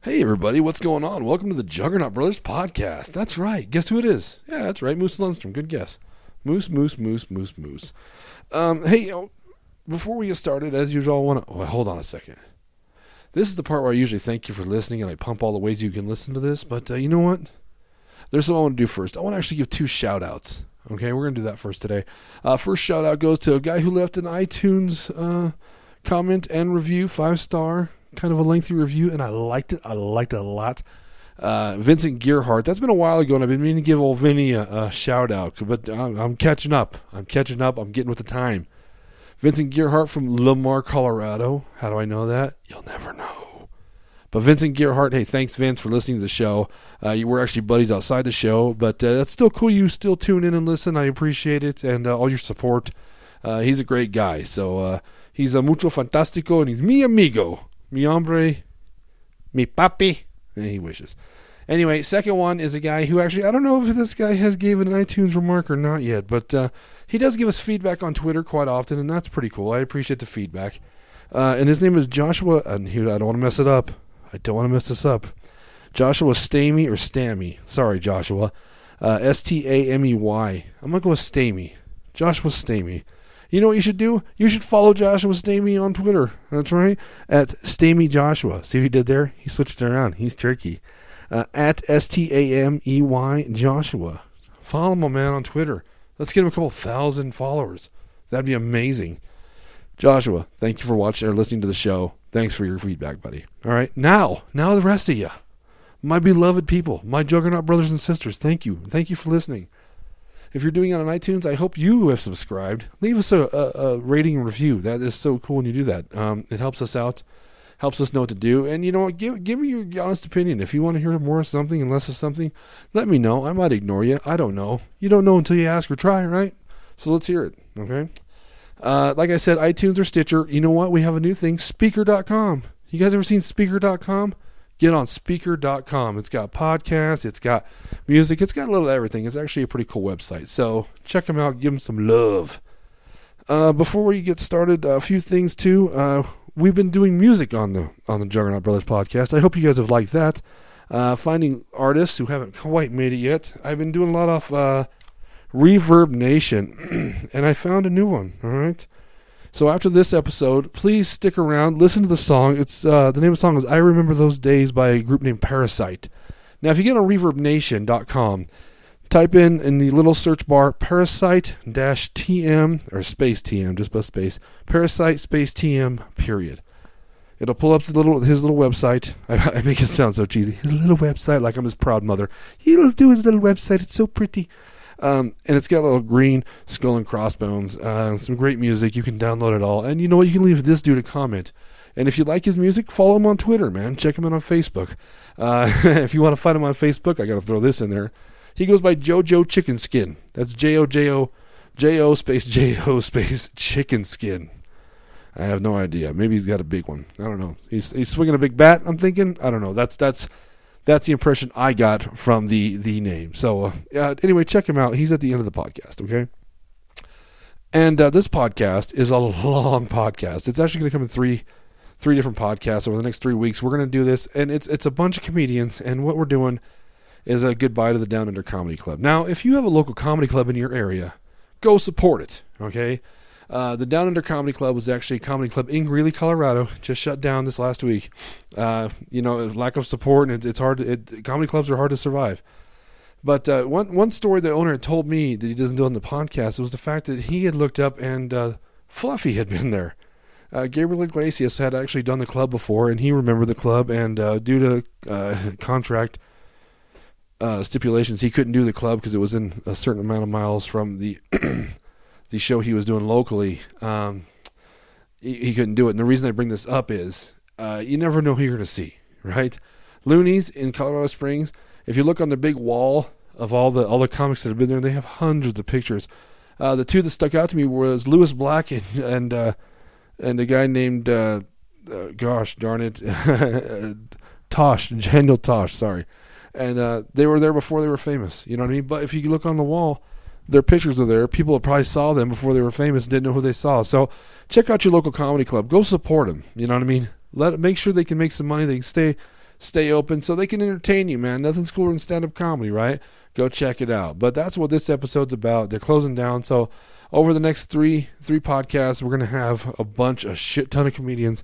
Hey everybody, what's going on? Welcome to the Juggernaut Brothers podcast. That's right. Guess who it is? Yeah, that's right. Moose Lundstrom. Good guess. Moose. Hey, before we get started, as usual, I want to... Oh, hold on a second. This is the part where I usually thank you for listening and I pump all the ways you can listen to this. But you know what? There's something I want to do first. I want to actually give 2 shout-outs. Okay, we're going to do that first today. First shout-out goes to a guy who left an iTunes comment and review, 5-star. Kind of a lengthy review, and I liked it. I liked it a lot. Vincent Gearhart. That's been a while ago, and I've been meaning to give old Vinny a shout-out, but I'm catching up. I'm getting with the time. Vincent Gearhart from Lamar, Colorado. How do I know that? You'll never know. But Vincent Gearhart, hey, thanks, Vince, for listening to the show. We're actually buddies outside the show, but that's still cool. You still tune in and listen. I appreciate it, and all your support. He's a great guy. So he's a mucho fantástico, and he's mi amigo. Mi hombre, mi papi. He wishes. Anyway, second one is a guy who actually, I don't know if this guy has given an iTunes remark or not yet, but he does give us feedback on Twitter quite often, and that's pretty cool. I appreciate the feedback. And his name is Joshua, and here, I don't want to mess it up. I don't want to mess this up. Joshua Stamey or Stamey. Sorry, Joshua. Stamey. I'm going to go with Stamey. Joshua Stamey. You know what you should do? You should follow Joshua Stamey on Twitter. That's right. At Stamey Joshua. See what he did there? He switched it around. He's tricky. At Stamey Joshua. Follow my man on Twitter. Let's get him a couple thousand followers. That'd be amazing. Joshua, thank you for watching or listening to the show. Thanks for your feedback, buddy. All right. Now the rest of you. My beloved people. My Juggernaut brothers and sisters. Thank you. Thank you for listening. If you're doing it on iTunes, I hope you have subscribed. Leave us a rating and review. That is so cool when you do that. It helps us out, helps us know what to do. And you know what? Give me your honest opinion. If you want to hear more of something and less of something, let me know. I might ignore you. I don't know. You don't know until you ask or try, right? So let's hear it, okay? Like I said, iTunes or Stitcher. You know what? We have a new thing, Spreaker.com. You guys ever seen Spreaker.com? Get on Spreaker.com. It's got podcasts, it's got music, it's got a little of everything. It's actually a pretty cool website. So check them out, give them some love. Before we get started, a few things too. We've been doing music on the Juggernaut Brothers podcast. I hope you guys have liked that. Finding artists who haven't quite made it yet. I've been doing a lot of Reverb Nation, and I found a new one. All right. So after this episode, please stick around, listen to the song. It's the name of the song is I Remember Those Days by a group named Parasite. Now, if you get on ReverbNation.com, type in the little search bar Parasite-TM, or space TM, just by space, Parasite space TM, period. It'll pull up his little website. I make it sound so cheesy. His little website, like I'm his proud mother. He'll do his little website. It's so pretty. And it's got a little green skull and crossbones, some great music. You can download it all. And you know what? You can leave this dude a comment. And if you like his music, follow him on Twitter, man. Check him out on Facebook. If you want to find him on Facebook, I got to throw this in there. He goes by JoJo Chicken Skin. That's J-O space J-O space Chicken Skin. I have no idea. Maybe he's got a big one. I don't know. He's swinging a big bat, I'm thinking. I don't know. That's the impression I got from the name. So anyway, check him out. He's at the end of the podcast, okay? And this podcast is a long podcast. It's actually going to come in three different podcasts over the next 3 weeks. We're going to do this, and it's a bunch of comedians, and what we're doing is a goodbye to the Downunder Comedy Club. Now, if you have a local comedy club in your area, go support it, okay? The Downunder Comedy Club was actually a comedy club in Greeley, Colorado. Just shut down this last week. Lack of support, and it's hard. Comedy clubs are hard to survive. But one story the owner had told me that he doesn't do on the podcast was the fact that he had looked up and Fluffy had been there. Gabriel Iglesias had actually done the club before, and he remembered the club. And due to contract stipulations, he couldn't do the club because it was in a certain amount of miles from the the show he was doing locally. He couldn't do it. And the reason I bring this up is you never know who you're going to see, right? Looney's in Colorado Springs. If you look on the big wall of all the comics that have been there, they have hundreds of pictures. The two that stuck out to me was Lewis Black and a guy named gosh darn it, Daniel Tosh. Sorry, and they were there before they were famous. You know what I mean? But if you look on the wall, their pictures are there. People that probably saw them before they were famous didn't know who they saw. So check out your local comedy club. Go support them. You know what I mean? Make sure they can make some money. They can stay open so they can entertain you, man. Nothing's cooler than stand-up comedy, right? Go check it out. But that's what this episode's about. They're closing down, so over the next three podcasts, we're going to have a shit ton of comedians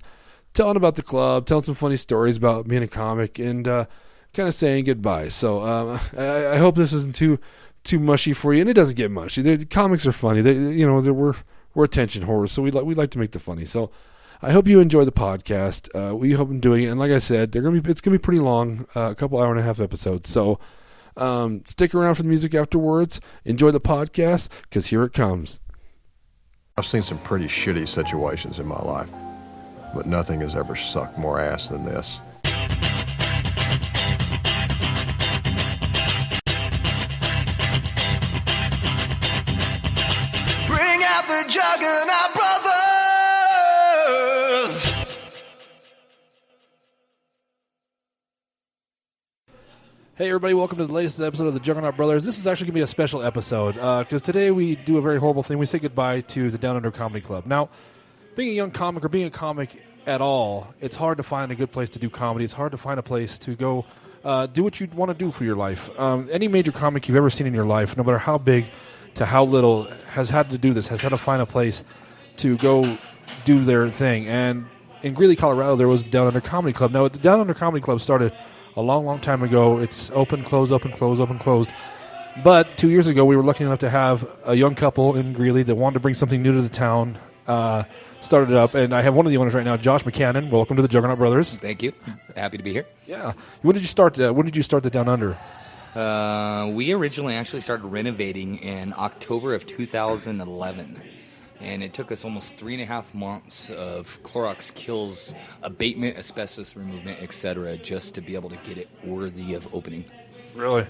telling about the club, telling some funny stories about being a comic, and kind of saying goodbye. So I hope this isn't too mushy for you, and it doesn't get mushy. The comics are funny. We're attention whores, so we like to make the funny. So I hope you enjoy the podcast. We hope I'm doing it, and like I said, it's gonna be pretty long, a couple hour and a half episodes. So stick around for the music afterwards. Enjoy the podcast, because here it comes. I've seen some pretty shitty situations in my life, but nothing has ever sucked more ass than this. Bring out the Juggernaut Brothers! Hey everybody, welcome to the latest episode of the Juggernaut Brothers. This is actually going to be a special episode, because today we do a very horrible thing. We say goodbye to the Downunder Comedy Club. Now, being a young comic or being a comic at all, it's hard to find a good place to do comedy. It's hard to find a place to go do what you want to do for your life. Any major comic you've ever seen in your life, no matter how big to how little, has had to do this, has had to find a place to go do their thing. And in Greeley, Colorado, there was the Downunder Comedy Club. Now, the Downunder Comedy Club started a long, long time ago. It's open, closed, open, closed, open, closed. But 2 years ago, we were lucky enough to have a young couple in Greeley that wanted to bring something new to the town, started it up. And I have one of the owners right now, Josh McCannon. Welcome to the Juggernaut Brothers. Thank you. Happy to be here. Yeah. When did you start the Down Under? We originally actually started renovating in October of 2011. And it took us almost 3.5 months of Clorox kills, abatement, asbestos removal, etc., just to be able to get it worthy of opening. Really?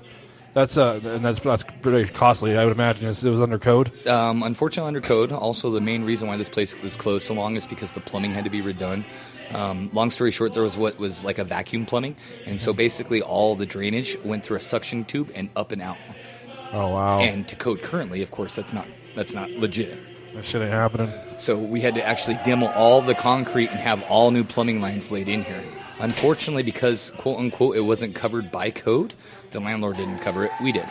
That's pretty costly, I would imagine. It was under code? Unfortunately, under code. Also, the main reason why this place was closed so long is because the plumbing had to be redone. Long story short, there was what was like a vacuum plumbing. And so basically all the drainage went through a suction tube and up and out. Oh, wow. And to code currently, of course, that's not legit. That shit ain't happening. So we had to actually demo all the concrete and have all new plumbing lines laid in here. Unfortunately, because, quote-unquote, it wasn't covered by code, the landlord didn't cover it. We did.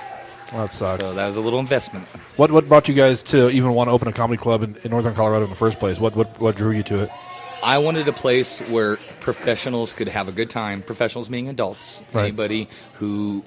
Well, that sucks. So that was a little investment. What brought you guys to even want to open a comedy club in northern Colorado in the first place? What drew you to it? I wanted a place where professionals could have a good time, professionals being adults, right. Anybody who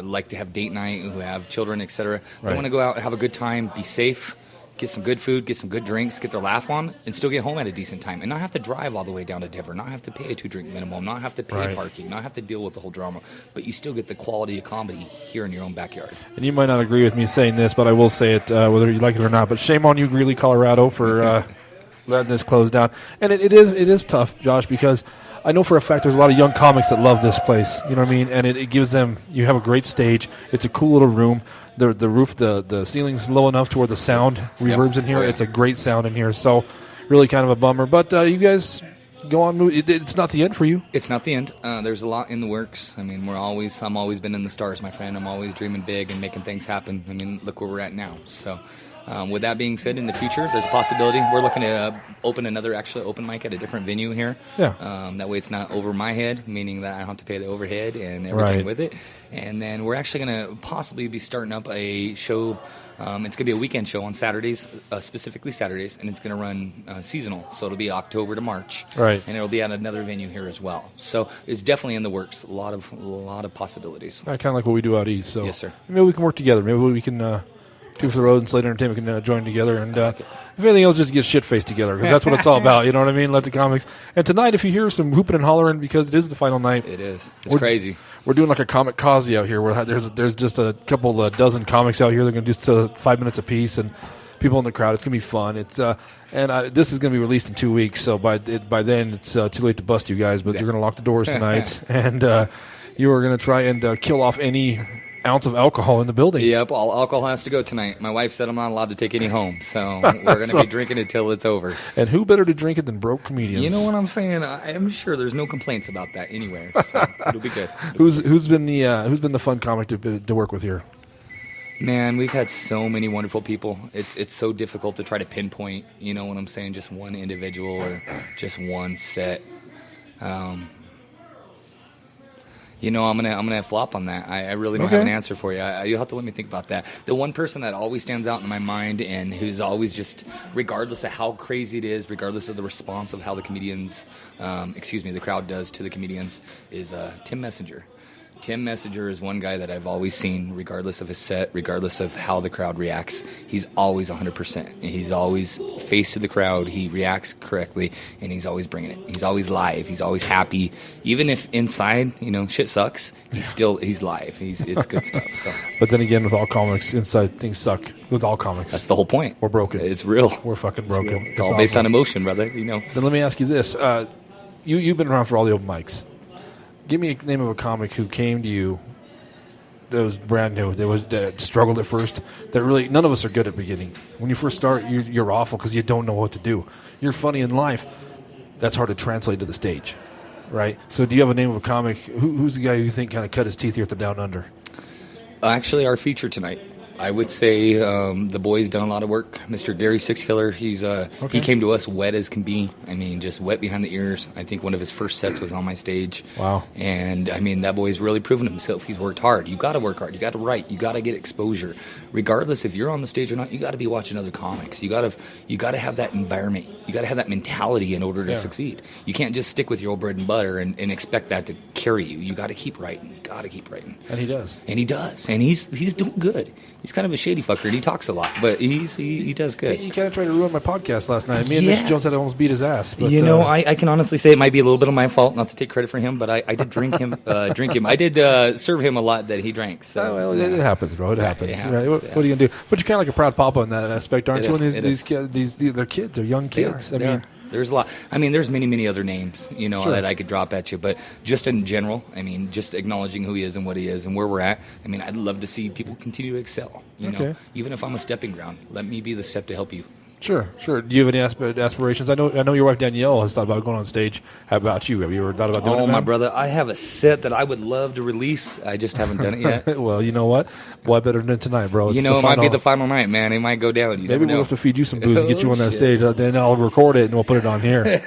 like to have date night, who have children, etc. They Right. want to go out and have a good time, be safe, get some good food, get some good drinks, get their laugh on, and still get home at a decent time, and not have to drive all the way down to Denver, not have to pay a 2-drink minimum, not have to pay Right. parking, not have to deal with the whole drama, but you still get the quality of comedy here in your own backyard. And you might not agree with me saying this, but I will say it, whether you like it or not. But shame on you, Greeley, Colorado, for letting this close down. And it is tough, Josh, because I know for a fact there's a lot of young comics that love this place. You know what I mean? And it gives them. You have a great stage. It's a cool little room. The roof, the ceiling's low enough to where the sound reverbs in here. Oh, yeah. It's a great sound in here. So really kind of a bummer. But you guys go on. It's not the end for you. It's not the end. There's a lot in the works. I mean, I'm always been in the stars, my friend. I'm always dreaming big and making things happen. I mean, look where we're at now. So with that being said, in the future, there's a possibility. We're looking to open another open mic at a different venue here. Yeah. That way it's not over my head, meaning that I don't have to pay the overhead and everything Right. with it. And then we're actually going to possibly be starting up a show. It's going to be a weekend show on Saturdays, specifically Saturdays, and it's going to run seasonal. So it'll be October to March. Right. And it'll be at another venue here as well. So it's definitely in the works. A lot of possibilities. Kind of like what we do out east. So Yes, sir. Maybe we can work together. Maybe we can. Two for the Road and Slate Entertainment can join together, and if anything else, just get shit-faced together, because that's what it's all about, you know what I mean? Let the comics. And tonight, if you hear some hooping and hollering, because it is the final night. It is. It's crazy. We're doing like a comic causey out here, where there's just a couple dozen comics out here. They're going to do 5 minutes apiece, and people in the crowd. It's going to be fun. It's this is going to be released in 2 weeks, so by then, it's too late to bust you guys, but you're going to lock the doors tonight, and you are going to try and kill off any ounce of alcohol in the building. Yep, all alcohol has to go tonight. My wife said I'm not allowed to take any home, so we're going to be drinking it till it's over. And who better to drink it than broke comedians? You know what I'm saying? I'm sure there's no complaints about that anywhere, so it'll be good. Who's been the fun comic to work with here? Man, we've had so many wonderful people. It's so difficult to try to pinpoint, you know what I'm saying, just one individual or just one set. I'm gonna flop on that. I really don't have an answer for you. You'll have to let me think about that. The one person that always stands out in my mind and who's always just, regardless of how crazy it is, regardless of the response of how the comedians, the crowd does to the comedians, is Tim Messenger. Tim Messenger is one guy that I've always seen, regardless of his set, regardless of how the crowd reacts. He's always 100%. He's always face to the crowd. He reacts correctly, and he's always bringing it. He's always live. He's always happy. Even if inside, shit sucks, he's live. It's good stuff. So. But then again, with all comics, inside things suck. With all comics. That's the whole point. We're broken. It's real. We're fucking broken. It's all based on emotion, brother. Then let me ask you this. You've been around for all the open mics. Give me a name of a comic who came to you that was brand new, that struggled at first, that really, none of us are good at the beginning. When you first start, you're awful because you don't know what to do. You're funny in life. That's hard to translate to the stage, right? So do you have a name of a comic? Who's the guy you think kind of cut his teeth here at the Downunder? Actually, our feature tonight. I would say the boy's done a lot of work. Mr. Gary Sixkiller, he came to us wet as can be. I mean, just wet behind the ears. I think one of his first sets was on my stage. Wow. And, I mean, that boy's really proven himself. He's worked hard. You got to work hard. You got to write. You got to get exposure. Regardless if you're on the stage or not, you got to be watching other comics. You got to have that environment. You got to have that mentality in order to succeed. You can't just stick with your old bread and butter and expect that to carry you. You got to keep writing. You got to keep writing. And he does. And he does. And he's doing good. He's kind of a shady fucker, and he talks a lot, but he does good. He kind of tried to ruin my podcast last night. Me and Mitch Jones had to almost beat his ass. But, I can honestly say it might be a little bit of my fault, not to take credit for him, but I did drink him. I did serve him a lot that he drank. So, it happens, bro. It happens. It right? What are you gonna do? But you're kind of like a proud papa in that aspect, aren't you? And these kids, they're kids, they're young kids. There's a lot. I mean, there's many other names, that I could drop at you. But just in general, I mean, just acknowledging who he is and what he is and where we're at. I mean, I'd love to see people continue to excel. Know, even if I'm a stepping ground, let me be the step to help you. Sure. Do you have any aspirations? I know your wife Danielle has thought about going on stage. How about you? Have you ever thought about doing it? Oh, my brother, I have a set that I would love to release. I just haven't done it yet. Well, you know what? Why better than tonight, bro? It might be the final night, man. It might go down. Maybe we'll have to feed you some booze and get you on that stage. Then I'll record it and we'll put it on here.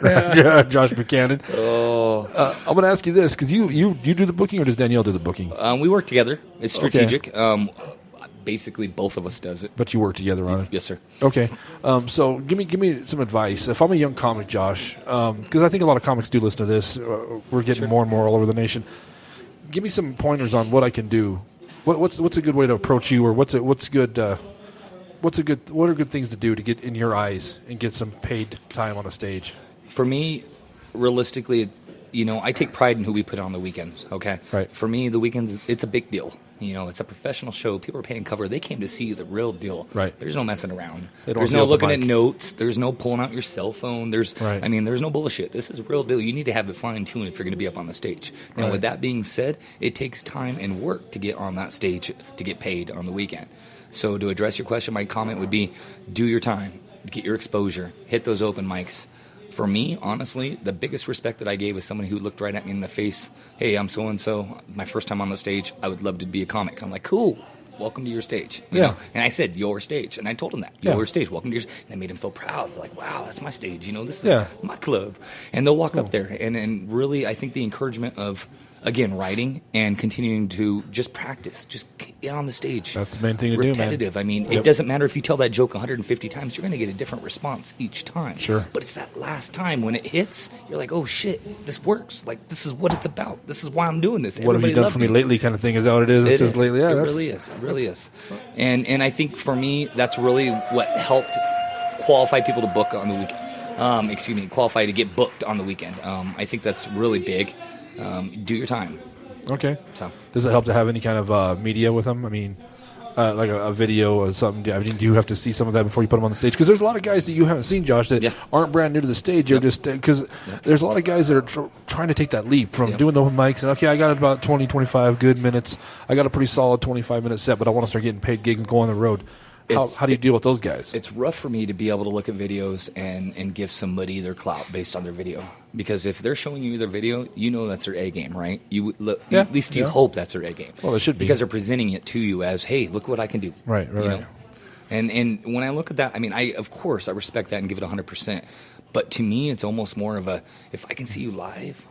Josh Buchanan. Oh. I'm going to ask you this, because you do the booking, or does Danielle do the booking? We work together. It's strategic. Basically, both of us does it. But you work together on it? Yes, sir. Okay. So give me some advice. If I'm a young comic, Josh, because I think a lot of comics do listen to this. We're getting more and more all over the nation. Give me some pointers on what I can do. What's a good way to approach you, or what are good things to do to get in your eyes and get some paid time on a stage? For me, realistically, I take pride in who we put on the weekends. Okay. Right. For me, the weekends, it's a big deal. It's a professional show. People are paying cover. They came to see the real deal. Right. There's no messing around. There's no looking at notes. There's no pulling out your cell phone. There's no bullshit. This is real deal. You need to have it fine-tuned if you're going to be up on the stage. Now, with that being said, it takes time and work to get on that stage to get paid on the weekend. So to address your question, my comment would be, do your time. Get your exposure. Hit those open mics. For me, honestly, the biggest respect that I gave was someone who looked right at me in the face. Hey, I'm so-and-so. My first time on the stage. I would love to be a comic. I'm like, cool. Welcome to your stage. You know? And I said, your stage. And I told him that. Your stage. Welcome to your stage. And I made him feel proud. They're like, wow, that's my stage. This is my club. And they'll walk up there. And really, I think the encouragement of, again, writing and continuing to just practice. Just get on the stage. That's the main thing to do, man. Repetitive. I mean, it doesn't matter if you tell that joke 150 times. You're going to get a different response each time. Sure. But it's that last time when it hits, you're like, oh, shit, this works. Like, this is what it's about. This is why I'm doing this. What have you done for me lately kind of thing? Is that what it is? It is. Lately? Yeah, it really is. It really is. And I think for me, that's really what helped qualify people to book on the weekend. Qualify to get booked on the weekend. I think that's really big. Do your time. Okay. So does it help to have any kind of media with them? I mean, like a video or something. I mean, do you have to see some of that before you put them on the stage? Because there's a lot of guys that you haven't seen, Josh, that aren't brand new to the stage. They're just because there's a lot of guys that are trying to take that leap from doing the open mics. And, okay, I got about 20, 25 good minutes. I got a pretty solid 25-minute set, but I want to start getting paid gigs and go on the road. How do you deal with those guys? It's rough for me to be able to look at videos and give somebody their clout based on their video. Because if they're showing you their video, you know that's their A game, right? At least you hope that's their A game. Well, it should be. Because they're presenting it to you as, hey, look what I can do. Right. And when I look at that, I mean, of course I respect that and give it 100%. But to me, it's almost more of a, if I can see you live,